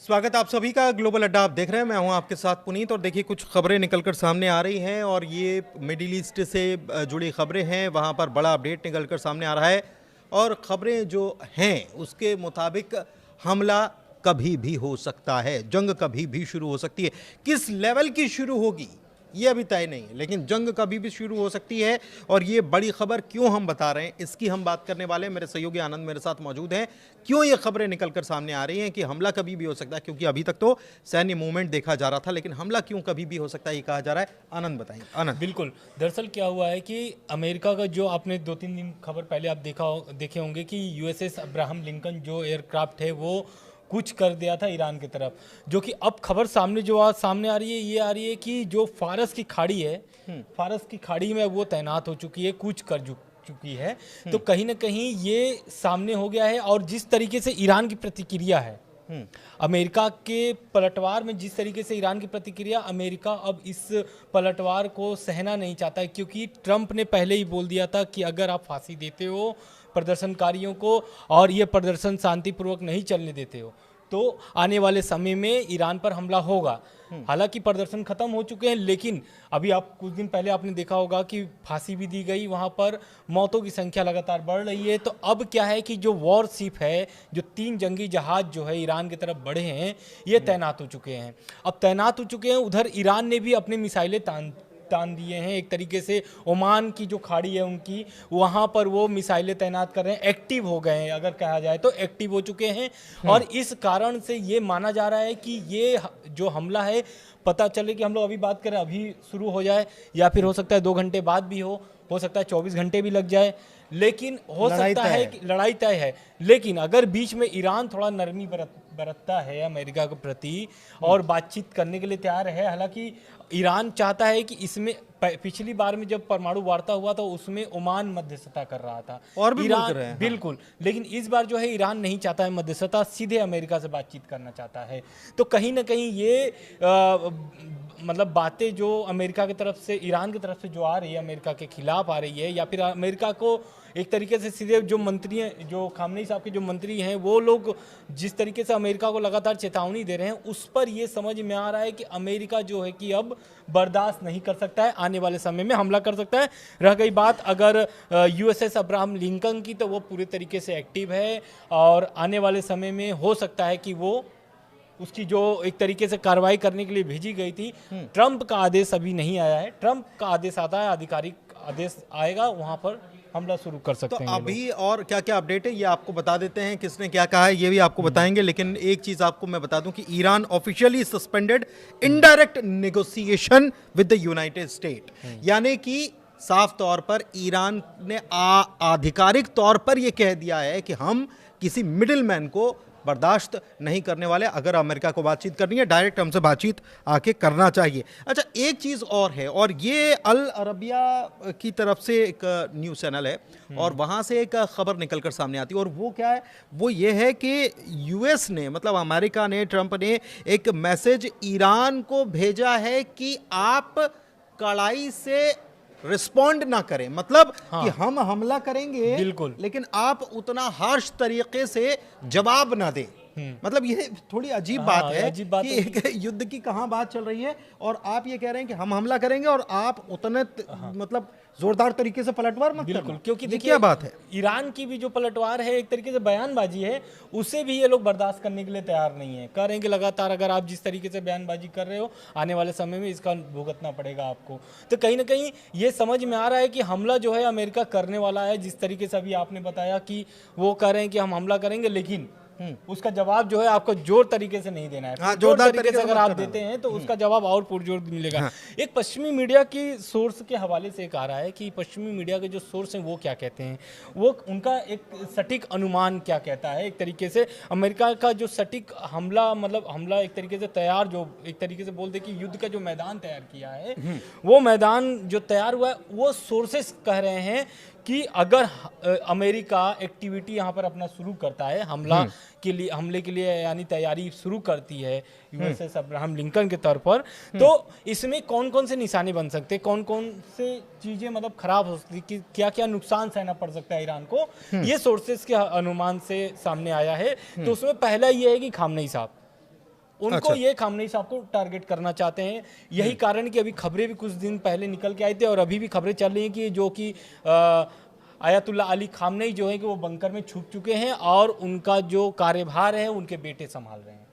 स्वागत आप सभी का ग्लोबल अड्डा आप देख रहे हैं। मैं हूं आपके साथ पुनीत। और देखिए कुछ खबरें निकलकर सामने आ रही हैं और ये मिडिल ईस्ट से जुड़ी खबरें हैं। वहां पर बड़ा अपडेट निकलकर सामने आ रहा है और खबरें जो हैं उसके मुताबिक हमला कभी भी हो सकता है, जंग कभी भी शुरू हो सकती है। किस लेवल की शुरू होगी ये अभी तय नहीं है, लेकिन जंग कभी भी शुरू हो सकती है। और ये बड़ी खबर क्यों हम बता रहे हैं इसकी हम बात करने वाले हैं। मेरे सहयोगी आनंद मेरे साथ मौजूद हैं। क्यों ये खबरें निकलकर सामने आ रही हैं कि हमला कभी भी हो सकता है, क्योंकि अभी तक तो सैन्य मूवमेंट देखा जा रहा था, लेकिन हमला क्यों कभी भी हो सकता है ये कहा जा रहा है। आनंद बताएंगे। आनंद। बिल्कुल। दरअसल क्या हुआ है कि अमेरिका का जो आपने 2-3 दिन खबर पहले आप देखे होंगे कि यूएसएस अब्राहम लिंकन जो एयरक्राफ्ट है वो कुछ कर दिया था ईरान की तरफ, जो कि अब खबर सामने आ रही है, ये आ रही है कि जो फारस की खाड़ी है, फारस की खाड़ी में वो तैनात हो चुकी है, कुछ कर चुकी है। तो कहीं ना कहीं ये सामने हो गया है। और जिस तरीके से ईरान की प्रतिक्रिया है, अमेरिका के पलटवार में जिस तरीके से ईरान की प्रतिक्रिया, अमेरिका अब इस पलटवार को सहना नहीं चाहता है, क्योंकि ट्रंप ने पहले ही बोल दिया था कि अगर आप फांसी देते हो प्रदर्शनकारियों को और ये प्रदर्शन शांतिपूर्वक नहीं चलने देते हो तो आने वाले समय में ईरान पर हमला होगा। हालांकि प्रदर्शन खत्म हो चुके हैं, लेकिन अभी आप कुछ दिन पहले आपने देखा होगा कि फांसी भी दी गई, वहां पर मौतों की संख्या लगातार बढ़ रही है। तो अब क्या है कि जो वॉरशिप है, जो 3 जंगी जहाज जो है ईरान की तरफ बढ़े हैं, ये तैनात हो चुके हैं। अब तैनात हो चुके हैं, उधर ईरान ने भी अपनी मिसाइलें तान दिए हैं। एक तरीके से ओमान की जो खाड़ी है उनकी, वहां पर वो मिसाइलें तैनात कर रहे हैं, एक्टिव हो गए हैं, अगर कहा जाए तो एक्टिव हो चुके हैं। और इस कारण से ये माना जा रहा है कि ये जो हमला है, पता चले कि हम लोग अभी बात करें अभी शुरू हो जाए, या फिर हो सकता है 2 घंटे बाद भी हो सकता है 24 घंटे भी लग जाए, लेकिन हो सकता है कि लड़ाई तय है। लेकिन अगर बीच में ईरान थोड़ा नरमी बरतता है अमेरिका के प्रति और बातचीत करने के लिए तैयार है, हालांकि ईरान चाहता है कि इसमें पिछली बार में जब परमाणु वार्ता हुआ तो उसमें ओमान मध्यस्थता कर रहा था और भी ईरान, रहे हैं। बिल्कुल। लेकिन इस बार जो है ईरान नहीं चाहता है मध्यस्थता, सीधे अमेरिका से बातचीत करना चाहता है। तो कहीं ना कहीं ये मतलब बातें जो अमेरिका की तरफ से, ईरान की तरफ से जो आ रही है, अमेरिका के खिलाफ आ रही है, या फिर अमेरिका को एक तरीके से सीधे जो मंत्री हैं, जो खामनेई साहब के जो मंत्री हैं, वो लोग जिस तरीके से अमेरिका को लगातार चेतावनी दे रहे हैं, उस पर ये समझ में आ रहा है कि अमेरिका जो है कि अब बर्दाश्त नहीं कर सकता है, आने वाले समय में हमला कर सकता है। रह गई बात अगर यूएसएस अब्राहम लिंकन की, तो वो पूरे तरीके से एक्टिव है और आने वाले समय में हो सकता है कि वो उसकी जो एक तरीके से कार्रवाई करने के लिए भेजी गई थी, ट्रंप का आदेश अभी नहीं आया है। ट्रंप का आदेश आता है, आधिकारिक आदेश आएगा, वहां पर हमला शुरू कर सकते तो हैं। अभी और क्या क्या अपडेट है ये आपको बता देते हैं, किसने क्या कहा है ये भी आपको बताएंगे। लेकिन एक चीज आपको मैं बता दूं कि Iran officially suspended indirect negotiation with the United state, यानी कि साफ तौर पर ईरान ने आधिकारिक तौर पर यह कह दिया है कि हम किसी मिडिल मैन को बर्दाश्त नहीं करने वाले। अगर अमेरिका को बातचीत करनी है, डायरेक्ट हमसे बातचीत आके करना चाहिए। अच्छा, एक चीज़ और है, और ये अल अरबिया की तरफ से एक न्यूज़ चैनल है और वहाँ से एक खबर निकलकर सामने आती है। और वो क्या है, वो ये है कि यूएस ने, मतलब अमेरिका ने, ट्रंप ने एक मैसेज ईरान को भेजा है कि आप कड़ाई से रिस्पॉन्ड ना करें, मतलब कि हम हमला करेंगे बिल्कुल, लेकिन आप उतना हार्श तरीके से जवाब ना दें। मतलब ये थोड़ी अजीब बात है कि एक युद्ध की कहां बात चल रही है और आप ये कह रहे हैं कि हम हमला करेंगे और आप उतने मतलब जोरदार तरीके से पलटवार मत बिल्कुल। क्योंकि देखिए क्या बात है, ईरान की भी जो पलटवार है, एक तरीके से बयानबाजी है, उसे भी ये लोग बर्दाश्त करने के लिए तैयार नहीं है। कह रहे हैं कि लगातार अगर आप जिस तरीके से बयानबाजी कर रहे हो, आने वाले समय में इसका भुगतना पड़ेगा आपको। तो कहीं ना कहीं ये समझ में आ रहा है कि हमला जो है अमेरिका करने वाला है। जिस तरीके से अभी आपने बताया कि वो कह रहे हैं कि हम हमला करेंगे, लेकिन उसका जवाब जो है आपको जोर तरीके से नहीं देना है। जोरदार तरीके से अगर आप देते हैं तो उसका जवाब और पुरजोर मिलेगा। एक पश्चिमी मीडिया की सोर्स के हवाले से एक आ रहा है कि पश्चिमी मीडिया के जो सोर्स हैं वो क्या कहते हैं, वो उनका एक सटीक अनुमान क्या कहता है। एक तरीके से अमेरिका का जो सटीक हमला, मतलब हमला एक तरीके से तैयार, जो एक तरीके से बोलते कि युद्ध का जो मैदान तैयार किया है, वो मैदान जो तैयार हुआ है, वो सोर्सेस कह रहे हैं कि अगर अमेरिका एक्टिविटी यहाँ पर अपना शुरू करता है, हमले के लिए यानी तैयारी शुरू करती है यूएसएस अब्राहम लिंकन के तौर पर, तो इसमें कौन कौन से निशाने बन सकते हैं, कौन कौन से चीजें मतलब खराब हो सकती है, क्या क्या नुकसान सहना पड़ सकता है ईरान को, ये सोर्सेस के अनुमान से सामने आया है। तो उसमें पहला ये है कि खामनेई साहब, उनको ये खामनेई साहब को टारगेट करना चाहते हैं। यही कारण कि अभी खबरें भी कुछ दिन पहले निकल के आए थे और अभी भी खबरें चल रही हैं कि जो कि आयतुल्ला अली खामनेई जो है कि वो बंकर में छुप चुके हैं और उनका जो कार्यभार है उनके बेटे संभाल रहे हैं।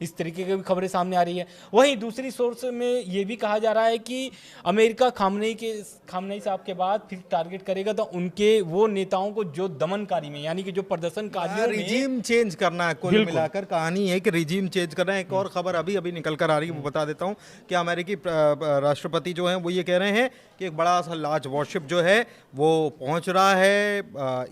इस तरीके की भी खबरें सामने आ रही है। वहीं दूसरी सोर्स में ये भी कहा जा रहा है कि अमेरिका खामनेई साहब के बाद फिर टारगेट करेगा तो उनके वो नेताओं को जो दमनकारी में, यानी कि जो प्रदर्शनकारियों में रिजीम चेंज करना है। कुल मिलाकर कहानी है कि रिजीम चेंज करना है। एक और खबर अभी अभी निकल कर आ रही है, वो बता देता हूँ कि अमेरिकी राष्ट्रपति जो हैं वो ये कह रहे हैं कि एक बड़ा सा लार्ज वॉरशिप जो है वो पहुँच रहा है,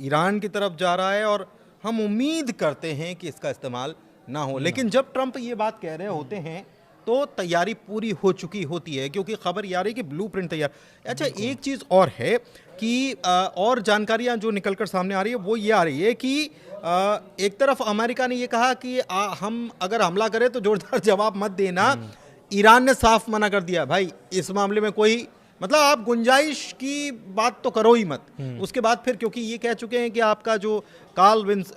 ईरान की तरफ जा रहा है और हम उम्मीद करते हैं कि इसका इस्तेमाल ना हो। लेकिन जब ट्रंप ये बात कह रहे होते हैं तो तैयारी पूरी हो चुकी होती है, क्योंकि खबर ये आ रही है कि ब्लूप्रिंट तैयार। अच्छा, एक चीज़ और है कि और जानकारियां जो निकलकर सामने आ रही है वो ये आ रही है कि एक तरफ अमेरिका ने ये कहा कि हम अगर हमला करें तो जोरदार जवाब मत देना। ईरान ने साफ मना कर दिया, भाई इस मामले में कोई मतलब आप गुंजाइश की बात तो करो ही मत। उसके बाद फिर क्योंकि ये कह चुके हैं कि आपका जो कार्ल विंस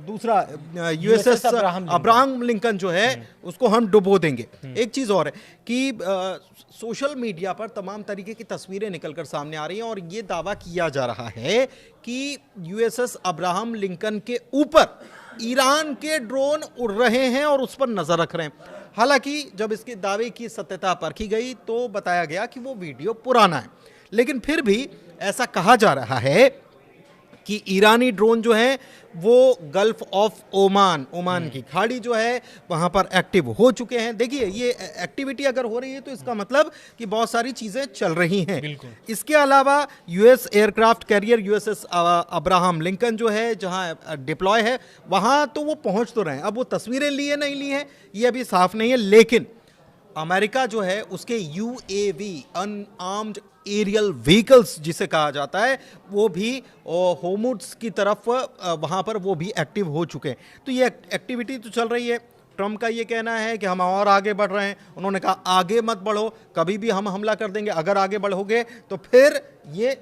दूसरा यूएसएस अब्राहम लिंकन जो है उसको हम डुबो देंगे। एक चीज़ और है कि सोशल मीडिया पर तमाम तरीके की तस्वीरें निकलकर सामने आ रही हैं और ये दावा किया जा रहा है कि यूएसएस अब्राहम लिंकन के ऊपर ईरान के ड्रोन उड़ रहे हैं और उस पर नजर रख रहे हैं। हालांकि जब इसके दावे की सत्यता परखी गई तो बताया गया कि वो वीडियो पुराना है, लेकिन फिर भी ऐसा कहा जा रहा है कि ईरानी ड्रोन जो है वो गल्फ ऑफ ओमान की खाड़ी जो है वहां पर एक्टिव हो चुके हैं। देखिए, ये एक्टिविटी अगर हो रही है तो इसका मतलब कि बहुत सारी चीजें चल रही हैं। इसके अलावा US aircraft carrier USS Abraham Lincoln जो है जहां डिप्लॉय है वहां तो वो पहुंच तो रहे हैं। अब वो तस्वीरें ली है नहीं ली है ये अभी साफ नहीं है, लेकिन अमेरिका जो है उसके यूएवी अनआर्म्ड एरियल व्हीकल्स जिसे कहा जाता है वो भी होर्मुज़ की तरफ वहाँ पर वो भी एक्टिव हो चुके हैं। तो ये एक्टिविटी तो चल रही है। ट्रम्प का ये कहना है कि हम और आगे बढ़ रहे हैं। उन्होंने कहा आगे मत बढ़ो, कभी भी हम हमला कर देंगे, अगर आगे बढ़ोगे तो फिर ये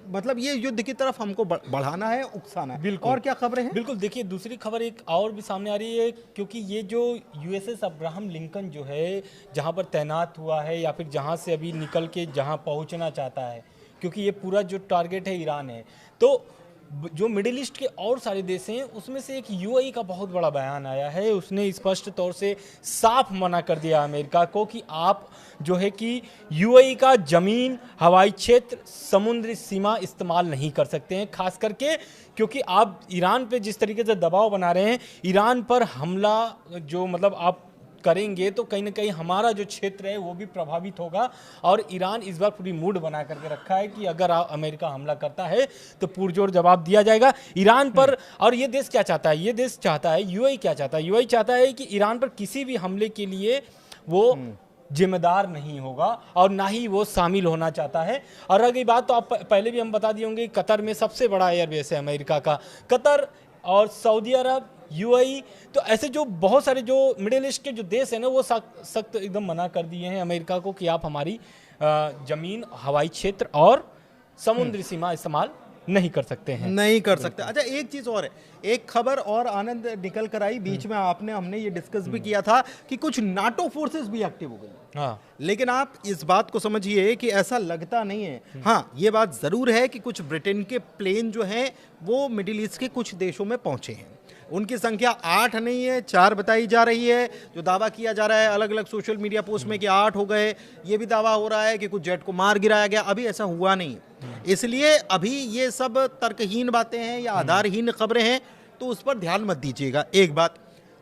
मतलब ये युद्ध की तरफ हमको बढ़ाना है, उकसाना है। बिल्कुल। और क्या खबरें हैं? बिल्कुल, देखिए दूसरी खबर एक और भी सामने आ रही है, क्योंकि ये जो यूएसएस अब्राहम लिंकन जो है जहां पर तैनात हुआ है या फिर जहां से अभी निकल के जहां पहुंचना चाहता है, क्योंकि ये पूरा जो टारगेट है ईरान है, तो जो मिडिल ईस्ट के और सारे देश हैं उसमें से एक यूएई का बहुत बड़ा बयान आया है। उसने स्पष्ट तौर से साफ मना कर दिया अमेरिका को कि आप जो है कि यूएई का जमीन, हवाई क्षेत्र, समुद्री सीमा इस्तेमाल नहीं कर सकते हैं, खास करके क्योंकि आप ईरान पे जिस तरीके से दबाव बना रहे हैं, ईरान पर हमला जो मतलब आप करेंगे तो कहीं ना कहीं हमारा जो क्षेत्र है वो भी प्रभावित होगा। और ईरान इस बार पूरी मूड बना करके रखा है कि अगर अमेरिका हमला करता है तो पुरजोर जवाब दिया जाएगा ईरान पर। और ये देश क्या चाहता है? ये देश चाहता है, यूएई क्या चाहता है? यूएई चाहता है कि ईरान पर किसी भी हमले के लिए वो जिम्मेदार नहीं होगा और ना ही वो शामिल होना चाहता है। और अगर बात तो आप पहले भी हम बता दिए होंगे, कतर में सबसे बड़ा एयरबेस है अमेरिका का। कतर और सऊदी अरब, यूएई, तो ऐसे जो बहुत सारे जो मिडिल ईस्ट के जो देश हैं ना वो सख्त एकदम मना कर दिए हैं अमेरिका को कि आप हमारी जमीन, हवाई क्षेत्र और समुद्री सीमा इस्तेमाल नहीं कर सकते हैं, नहीं कर सकते। अच्छा, एक चीज और है, एक खबर और आनंद निकल कर आई बीच में, हमने ये डिस्कस भी किया था कि कुछ नाटो फोर्सेस भी एक्टिव हो गई। हाँ, लेकिन आप इस बात को समझिए कि ऐसा लगता नहीं है। हाँ, ये बात जरूर है कि कुछ ब्रिटेन के प्लेन जो हैं वो मिडिल ईस्ट के कुछ देशों में पहुंचे हैं। उनकी संख्या 8 नहीं है, 4 बताई जा रही है। जो दावा किया जा रहा है अलग अलग सोशल मीडिया पोस्ट में कि 8 हो गए, ये भी दावा हो रहा है कि कुछ जेट को मार गिराया गया। अभी ऐसा हुआ नहीं, इसलिए अभी ये सब तर्कहीन बातें हैं या आधारहीन खबरें हैं, तो उस पर ध्यान मत दीजिएगा। एक बात।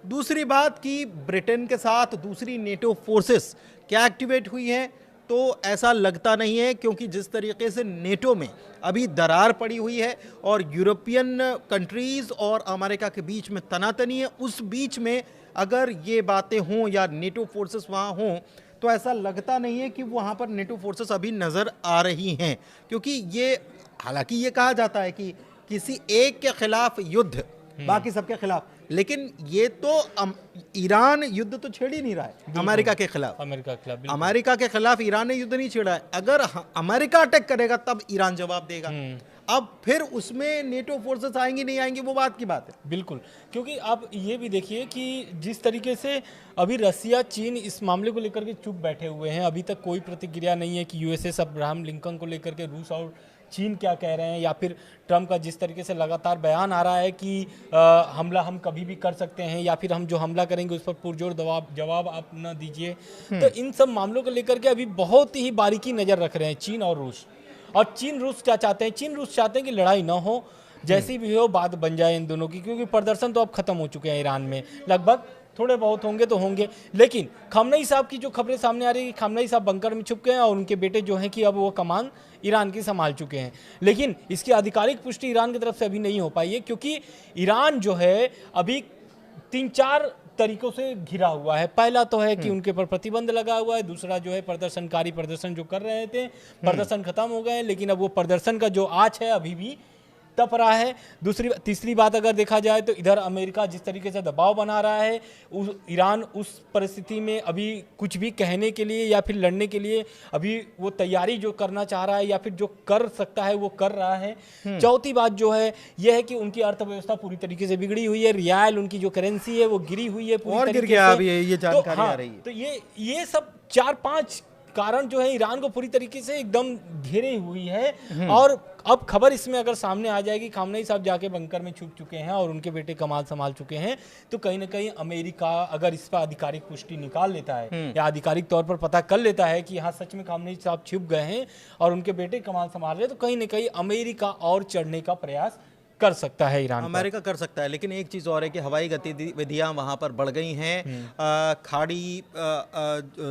दूसरी बात कि ब्रिटेन के साथ दूसरी नेटो फोर्सेस क्या एक्टिवेट हुई हैं, तो ऐसा लगता नहीं है, क्योंकि जिस तरीके से नेटो में अभी दरार पड़ी हुई है और यूरोपियन कंट्रीज़ और अमेरिका के बीच में तनातनी है, उस बीच में अगर ये बातें हों या नेटो फोर्सेस वहाँ हों तो ऐसा लगता नहीं है कि वहाँ पर नेटो फोर्सेस अभी नज़र आ रही हैं। क्योंकि ये, हालांकि ये कहा जाता है कि किसी एक के खिलाफ युद्ध बाकी सबके खिलाफ, लेकिन ये तो ईरान युद्ध तो छेड़ ही नहीं रहा है अमेरिका के खिलाफ। अमेरिका के खिलाफ ईरान ने युद्ध नहीं छेड़ा है। अगर अमेरिका अटैक करेगा तब ईरान जवाब देगा। अब फिर उसमें नेटो फोर्सेस आएंगी नहीं आएंगी वो बात की बात है। बिल्कुल, क्योंकि आप ये भी देखिए कि जिस तरीके से अभी रसिया चीन इस मामले को लेकर के चुप बैठे हुए हैं, अभी तक कोई प्रतिक्रिया नहीं है कि यूएसएस अब्राहम लिंकन को लेकर के रूस और चीन क्या कह रहे हैं, या फिर ट्रम्प का जिस तरीके से लगातार बयान आ रहा है कि हमला हम कभी भी कर सकते हैं, या फिर हम जो हमला करेंगे उस पर पुरजोर जवाब आप न दीजिए। तो इन सब मामलों को लेकर के अभी बहुत ही बारीकी नज़र रख रहे हैं चीन और रूस। और चीन रूस क्या चाहते हैं? चीन रूस चाहते हैं कि लड़ाई ना हो, जैसी भी हो बात बन जाए इन दोनों की, क्योंकि प्रदर्शन तो अब खत्म हो चुके हैं ईरान में, लगभग थोड़े बहुत होंगे तो होंगे। लेकिन खamenei साहब की जो खबरें सामने आ रही है कि खamenei साहब बंकर में छुप गए हैं और उनके बेटे जो हैं कि अब वो कमान ईरान की संभाल चुके हैं। लेकिन इसकी आधिकारिक पुष्टि ईरान की तरफ से अभी नहीं हो पाई है, क्योंकि ईरान जो है अभी 3-4 तरीकों से घिरा हुआ है। पहला तो है कि उनके पर प्रतिबंध लगा हुआ है, दूसरा जो है प्रदर्शनकारी प्रदर्शन जो कर रहे थे, प्रदर्शन खत्म हो गए, लेकिन अब वो प्रदर्शन का जो आँच है अभी भी तप रहा है। तीसरी बात अगर देखा जाए तो इधर अमेरिका जिस तरीके से दबाव बना रहा है, ईरान उस परिस्थिति में अभी कुछ भी कहने के लिए या फिर लड़ने के लिए अभी वो तैयारी जो करना चाह रहा है या फिर जो कर सकता है वो कर रहा है। चौथी बात जो है यह है कि उनकी अर्थव्यवस्था पूरी तरीके से बिगड़ी हुई है, रियाल उनकी जो करेंसी है वो गिरी हुई है पूरी तरीके से। ये जानकारी आ रही है। तो ये सब 4-5 कारण जो है ईरान को पूरी तरीके से एकदम घेरे हुई है। और अब खबर इसमें अगर सामने आ जाएगी खamenei साहब जाके बंकर में छुप चुके हैं और उनके बेटे कमाल संभाल चुके हैं, तो कहीं ना कहीं अमेरिका अगर इस पर आधिकारिक पुष्टि निकाल लेता है या आधिकारिक तौर पर पता कर लेता है कि हाँ सच में खamenei साहब छुप गए हैं और उनके बेटे कमाल संभाल रहे हैं, तो कहीं ना कहीं अमेरिका और चढ़ने का प्रयास कर सकता है ईरान, अमेरिका कर सकता है। लेकिन एक चीज़ और है कि हवाई गतिविधियां वहां पर बढ़ गई हैं। खाड़ी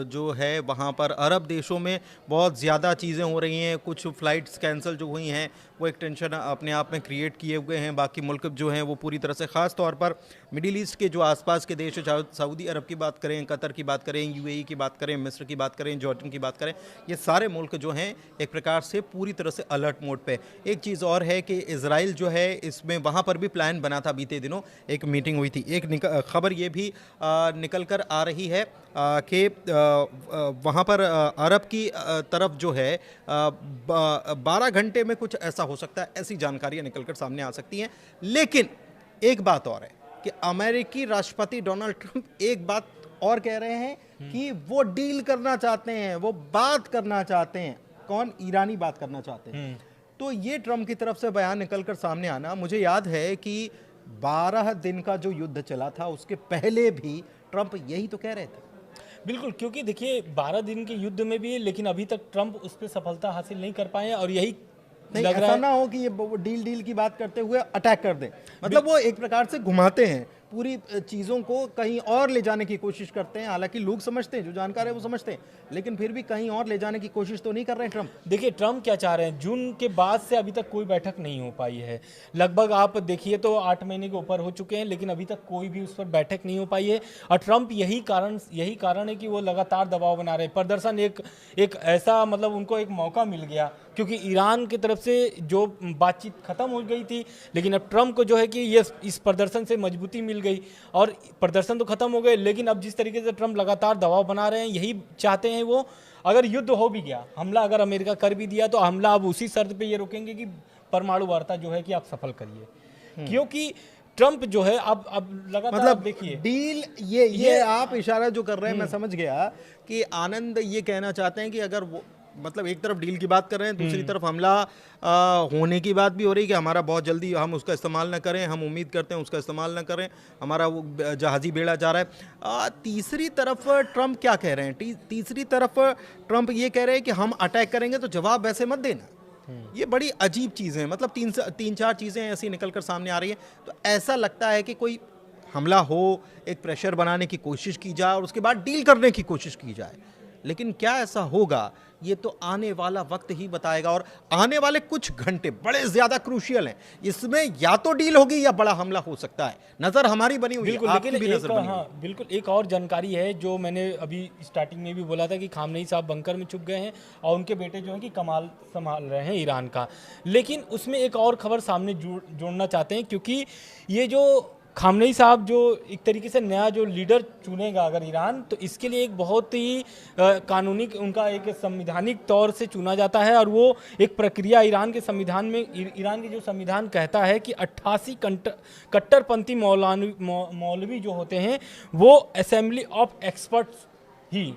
जो है वहां पर अरब देशों में बहुत ज़्यादा चीज़ें हो रही हैं। कुछ फ्लाइट्स कैंसिल जो हुई हैं वो एक टेंशन अपने आप में क्रिएट किए हुए हैं। बाकी मुल्क जो हैं वो पूरी तरह से, ख़ास तौर पर मिडिल ईस्ट के जो आसपास के देश, सऊदी अरब की बात करें, कतर की बात करें, यूएई की बात करें, मिस्र की बात करें, जॉर्डन की बात करें, ये सारे मुल्क जो हैं एक प्रकार से पूरी तरह से अलर्ट मोड पे। एक चीज़ और है कि इजराइल जो है इसमें वहाँ पर भी प्लान बना था, बीते दिनों एक मीटिंग हुई थी। एक खबर ये भी निकल कर आ रही है कि वहाँ पर अरब की तरफ जो है 12 घंटे में कुछ ऐसा हो सकता है, ऐसी जानकारियाँ निकल कर सामने आ सकती हैं। लेकिन एक बात और है कि अमेरिकी राष्ट्रपति डोनाल्ड ट्रंप एक बात और कह रहे हैं कि वो डील करना चाहते हैं, वो बात करना चाहते हैं। कौन? ईरानी बात करना चाहते हैं। तो ये ट्रंप की तरफ से बयान निकलकर सामने आना, मुझे याद है कि 12 दिन का जो युद्ध चला था उसके पहले भी ट्रंप यही तो कह रहे थे। बिल्कुल, क्योंकि देखिए 12 दिन के युद्ध में भी, लेकिन अभी तक ट्रंप उस पर सफलता हासिल नहीं कर पाए, और यही नहीं, ऐसा ना हो कि ये डील की बात करते हुए अटैक कर दें। मतलब वो एक प्रकार से घुमाते हैं, पूरी चीज़ों को कहीं और ले जाने की कोशिश करते हैं। हालांकि लोग समझते हैं, जो जानकार है वो समझते हैं, लेकिन फिर भी कहीं और ले जाने की कोशिश तो नहीं कर रहे हैं ट्रंप। देखिए ट्रंप क्या चाह रहे हैं, जून के बाद से अभी तक कोई बैठक नहीं हो पाई है। लगभग आप देखिए तो 8 महीने के ऊपर हो चुके हैं, लेकिन अभी तक कोई भी उस पर बैठक नहीं हो पाई है। और ट्रंप यही कारण है कि वो लगातार दबाव बना रहे हैं। प्रदर्शन एक ऐसा, मतलब उनको एक मौका मिल गया, क्योंकि ईरान की तरफ से जो बातचीत खत्म हो गई थी, लेकिन अब ट्रंप को जो है कि ये इस प्रदर्शन से मजबूती मिल गई और प्रदर्शन तो खत्म हो गए, लेकिन अब जिस तरीके से ट्रंप लगातार दबाव बना रहे हैं, यही चाहते हैं वो, अगर युद्ध हो भी गया, हमला अगर अमेरिका कर भी दिया, तो हमला अब उसी शर्त पे ये रोकेंगे कि परमाणु वार्ता जो है कि आप सफल करिए। क्योंकि ट्रंप जो है अब लगातार, मतलब देखिए डील ये आप इशारा जो कर रहे हैं मैं समझ गया कि आनंद ये कहना चाहते हैं कि अगर वो, मतलब एक तरफ डील की बात कर रहे हैं, दूसरी तरफ हमला होने की बात भी हो रही है कि हमारा बहुत जल्दी हम उसका इस्तेमाल ना करें, हम उम्मीद करते हैं उसका इस्तेमाल ना करें, हमारा वो जहाजी बेड़ा जा रहा है। तीसरी तरफ ट्रंप क्या कह रहे हैं? तीसरी तरफ ट्रंप ये कह रहे हैं कि हम अटैक करेंगे तो जवाब वैसे मत देना। ये बड़ी अजीब चीज़ है। मतलब 3-4 चीज़ें ऐसी निकल कर सामने आ रही हैं, तो ऐसा लगता है कि कोई हमला हो, एक प्रेशर बनाने की कोशिश की जाए और उसके बाद डील करने की कोशिश की जाए। लेकिन क्या ऐसा होगा, ये तो आने वाला वक्त ही बताएगा। और आने वाले कुछ घंटे बड़े ज्यादा क्रूशियल हैं। इसमें या तो डील होगी या बड़ा हमला हो सकता है। नजर हमारी बनी हुई है, आपकी भी नजर बनी हुई है। बिल्कुल, एक और जानकारी है जो मैंने अभी स्टार्टिंग में भी बोला था कि खamenei साहब बंकर में छुप गए हैं और उनके बेटे जो हैं कि कमाल संभाल रहे हैं ईरान का। लेकिन उसमें एक और खबर सामने जोड़ना चाहते हैं, क्योंकि ये जो खामनेई साहब जो एक तरीके से नया जो लीडर चुनेगा अगर ईरान, तो इसके लिए एक बहुत ही कानूनी उनका एक संवैधानिक तौर से चुना जाता है। और वो एक प्रक्रिया ईरान के संविधान में, ईरान के जो संविधान कहता है कि 88 कट्टरपंथी मौलवी जो होते हैं वो असेंबली ऑफ एक्सपर्ट्स ही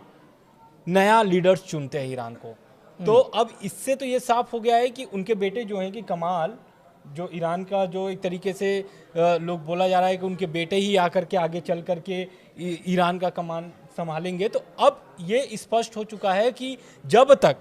नया लीडर्स चुनते हैं ईरान को। तो अब इससे तो ये साफ हो गया है कि उनके बेटे जो हैं कि कमाल, जो ईरान का जो एक तरीके से लोग बोला जा रहा है कि उनके बेटे ही आकर के आगे चल कर के ईरान का कमान संभालेंगे। तो अब ये स्पष्ट हो चुका है कि जब तक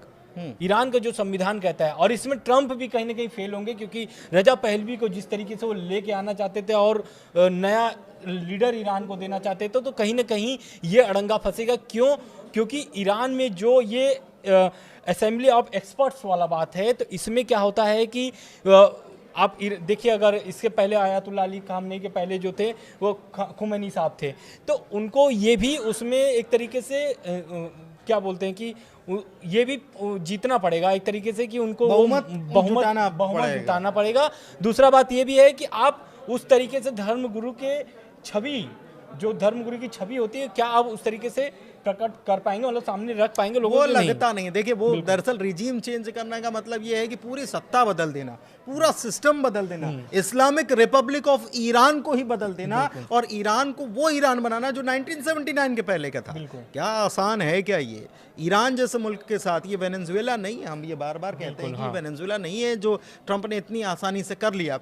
ईरान का जो संविधान कहता है, और इसमें ट्रंप भी कहीं ना कहीं फेल होंगे, क्योंकि रजा पहलवी को जिस तरीके से वो लेके आना चाहते थे और नया लीडर ईरान को देना चाहते थे, तो कहीं ना कहीं ये अड़ंगा फंसेगा। क्यों? क्योंकि ईरान में जो ये असेंबली ऑफ एक्सपर्ट्स वाला बात है, तो इसमें क्या होता है कि आप देखिए, अगर इसके पहले आयतुल्लाह अली खामनेई के पहले जो थे वो खुमैनी साहब थे, तो उनको ये भी उसमें एक तरीके से क्या बोलते हैं कि ये भी जीतना पड़ेगा एक तरीके से, कि उनको बहुमत जुटाना पड़ेगा। दूसरा बात ये भी है कि आप उस तरीके से धर्मगुरु के छवि, जो धर्मगुरु की छवि होती है, क्या आप उस तरीके से प्रकट कर पाएंगे, मतलब सामने रख पाएंगे लोगों को? लगता नहीं है। देखिए, वो दरअसल रिजीम चेंज करने का मतलब ये है कि पूरी सत्ता बदल देना, पूरा सिस्टम बदल देना, इस्लामिक रिपब्लिक ऑफ ईरान को ही बदल देना और ईरान को वो ईरान बनाना जो 1979 के पहले का था। क्या आसान है क्या ये? ईरान जैसे मुल्क के साथ, ये वेनेजुएला नहीं है, हम ये बार बार कहते हैं कि वेनेजुएला नहीं है जो ट्रंप ने इतनी आसानी से कर लिया।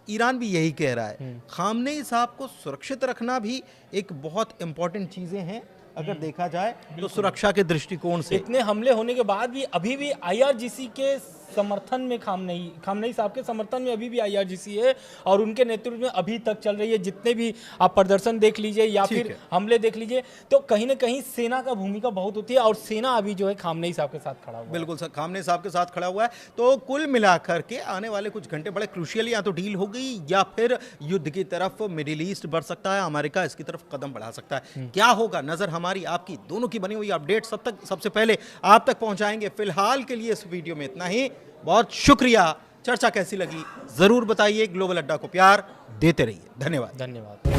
ईरान भी यही कह रहा है। खामनेई साहब को सुरक्षित रखना भी एक बहुत इंपॉर्टेंट चीजें हैं अगर देखा जाए तो, सुरक्षा के दृष्टिकोण से। इतने हमले होने के बाद भी अभी भी आईआरजीसी के समर्थन में खामनेई साहब के समर्थन में अभी भी आईआरजीसी है, और उनके नेतृत्व में अभी तक चल रही है। जितने भी आप प्रदर्शन देख लीजिए या फिर हमले देख लीजिए, तो कहीं ना कहीं सेना का भूमिका बहुत होती है, और सेना अभी जो है खामनेई साहब के साथ खड़ा हुआ है। बिल्कुल सर, खामनेई साहब के साथ खड़ा हुआ है। तो कुल मिलाकर के आने वाले कुछ घंटे बड़े क्रूशियल, या तो डील हो गई या फिर युद्ध की तरफ मिडिल ईस्ट बढ़ सकता है, अमेरिका इसकी तरफ कदम बढ़ा सकता है। क्या होगा, नजर हमारी आपकी दोनों की बनी हुई अपडेट सबसे पहले आप तक पहुंचाएंगे। फिलहाल के लिए इस वीडियो में इतना ही। बहुत शुक्रिया। चर्चा कैसी लगी जरूर बताइए। ग्लोबल अड्डा को प्यार देते रहिए। धन्यवाद।